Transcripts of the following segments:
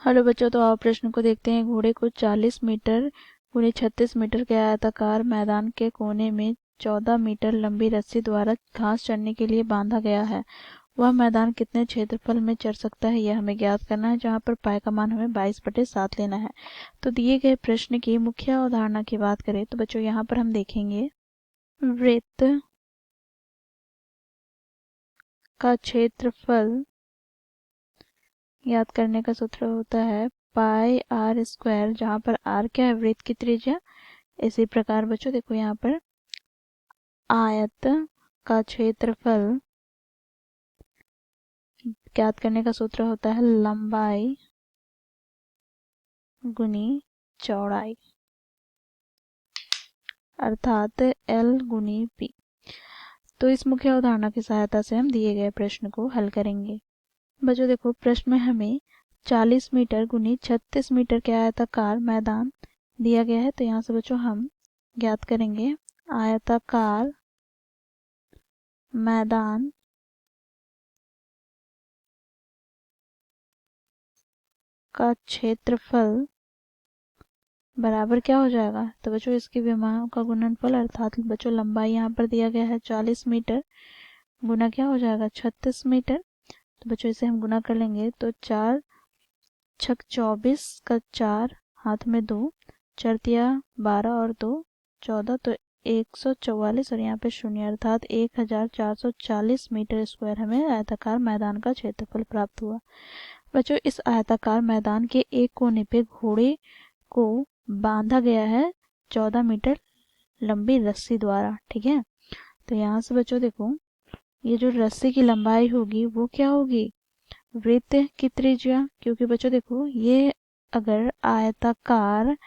Hello बच्चों, तो आप प्रश्न को देखते हैं। घोड़े को 40 मीटर × 36 मीटर के आयताकार मैदान के कोने में 14 मीटर लंबी रस्सी द्वारा घास चरने के लिए बांधा गया है। वह मैदान कितने क्षेत्रफल में चर सकता है, यह हमें ज्ञात करना है, जहाँ पर पाई का मान हमें 22/7 लेना है। तो दिए गए प्रश्न की मुख्य अवधारणा की बात करें तो बच्चों यहाँ पर हम देखेंगे वृत्त का क्षेत्रफल याद करने का सूत्र होता है πr², जहाँ पर r क्या है, वृत्त की त्रिज्या। इसी प्रकार बच्चों देखो यहाँ पर आयत का क्षेत्रफल ज्ञात करने का सूत्र होता है लंबाई गुनी चौड़ाई, अर्थात L गुनी P। तो इस मुख्य अवधारणा की सहायता से हम दिए गए प्रश्न को हल करेंगे। बच्चों देखो प्रश्न में हमें 40 मीटर × 36 मीटर के आयताकार मैदान दिया गया है। तो यहाँ से बच्चों हम ज्ञात करेंगे आयताकार मैदान का क्षेत्रफल बराबर क्या हो जाएगा। तो बच्चों इसकी विमाओं का गुणनफल, अर्थात बच्चों लंबाई यहाँ पर दिया गया है 40 मीटर गुना क्या हो जाएगा 36 मीटर। तो बच्चों इसे हम गुना कर लेंगे तो 4 छक 24 का 4 हाथ में 2, चरतिया 12 और 2 14, तो 144 और यहाँ पे शून्य, अर्थात 1440 मीटर स्क्वायर हमें आयताकार मैदान का क्षेत्रफल प्राप्त हुआ। बच्चों इस आयताकार मैदान के एक कोने पे घोड़े को बांधा गया है 14 मीटर लंबी रस्सी द्वारा, ठीक है। तो यहाँ से बच्चों देखो ये जो रस्सी की लंबाई होगी वो क्या होगी, वृत्त की त्रिज्या, क्योंकि बच्चों देखो ये अगर आयताकार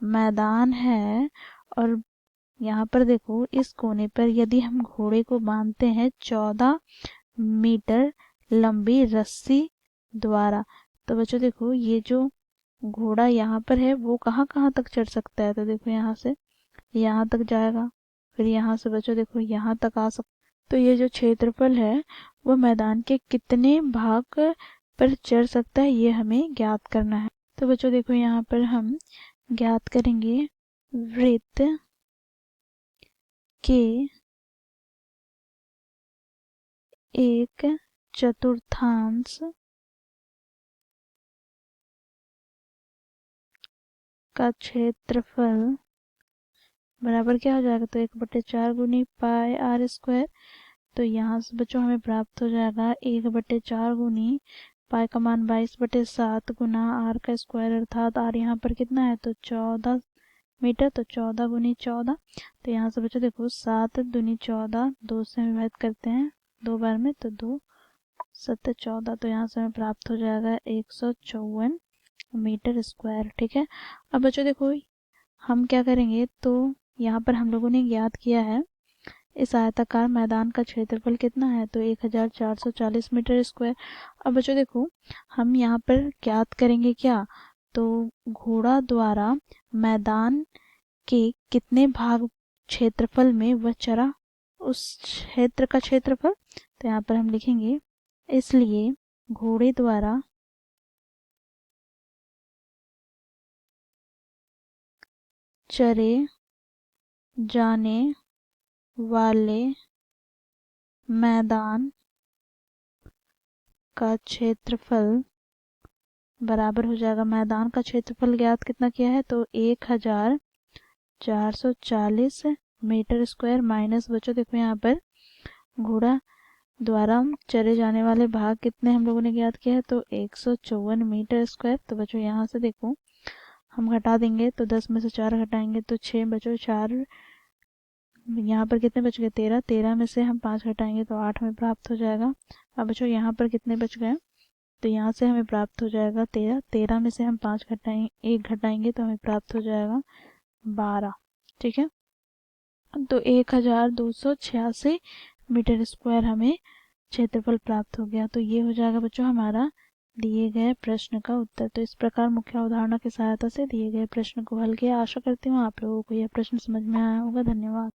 मैदान है और यहाँ पर देखो इस कोने पर यदि हम घोड़े को बांधते हैं 14 मीटर लंबी रस्सी द्वारा, तो बच्चों देखो ये जो घोड़ा यहाँ पर है वो कहाँ कहाँ तक चढ़ सकता है। तो देखो यहाँ से यहाँ तक जाएगा, फिर यहाँ से बच्चों देखो यहाँ तक आ सकता। तो ये जो क्षेत्रफल है वो मैदान के कितने भाग पर चढ़ सकता है ये हमें ज्ञात करना है। तो बच्चों देखो यहाँ पर हम ज्ञात करेंगे वृत्त के 1/4 का क्षेत्रफल बराबर क्या हो जाएगा, तो 1/4 गुनी πr²। तो यहाँ से बच्चों हमें प्राप्त हो जाएगा 1/4 गुनी पाई का मान 22/7 गुना r का स्क्वायर, अर्थात r यहाँ पर कितना है तो 14 मीटर, तो 14 गुनी 14। तो यहाँ से बच्चों देखो 7 दूनी 14, 2 से हम विभाजित करते हैं 2 बार में, तो 2 7 14। तो यहाँ से हमें प्राप्त हो जाएगा 154 मीटर स्क्वायर, ठीक है। अब बच्चों देखो हम क्या करेंगे, तो यहाँ पर हम लोगों ने ज्ञात किया है इस आयताकार मैदान का क्षेत्रफल कितना है, तो 1440 मीटर स्क्वायर। अब बच्चों देखो हम यहाँ पर ज्ञात करेंगे क्या, तो घोड़ा द्वारा मैदान के कितने भाग क्षेत्रफल में वह चरा, उस क्षेत्र का क्षेत्रफल। तो यहाँ पर हम लिखेंगे इसलिए घोड़े द्वारा चरे जाने वाले मैदान का क्षेत्रफल बराबर हो जाएगा, मैदान का क्षेत्रफल ज्ञात कितना किया है, तो 1440 मीटर स्क्वायर माइनस बच्चों देखो यहाँ पर घोड़ा द्वारा चरे जाने वाले भाग कितने हम लोगों ने ज्ञात किया है, तो 154 मीटर स्क्वायर। तो बच्चों यहाँ से देखो हम घटा देंगे तो 10 में से 4 घटाएंगे तो 6 बच्चों 4, यहाँ पर कितने बच गए 13, 13 में से हम 5 घटाएंगे तो 8 में प्राप्त हो जाएगा। अब बच्चों यहाँ पर कितने बच गए, तो यहाँ से हमें प्राप्त हो जाएगा 13, 13 में से हम 5 घटाएंगे 1 घटाएंगे तो हमें प्राप्त हो जाएगा 12, ठीक है। तो 1286 मीटर स्क्वायर हमें क्षेत्रफल प्राप्त हो गया। तो ये हो जाएगा बच्चों हमारा दिए गए प्रश्न का उत्तर। तो इस प्रकार मुख्य अवधारणा की सहायता से दिए गए प्रश्न को हल किया। आशा करती हूँ आप लोगों को यह प्रश्न समझ में आया होगा। धन्यवाद।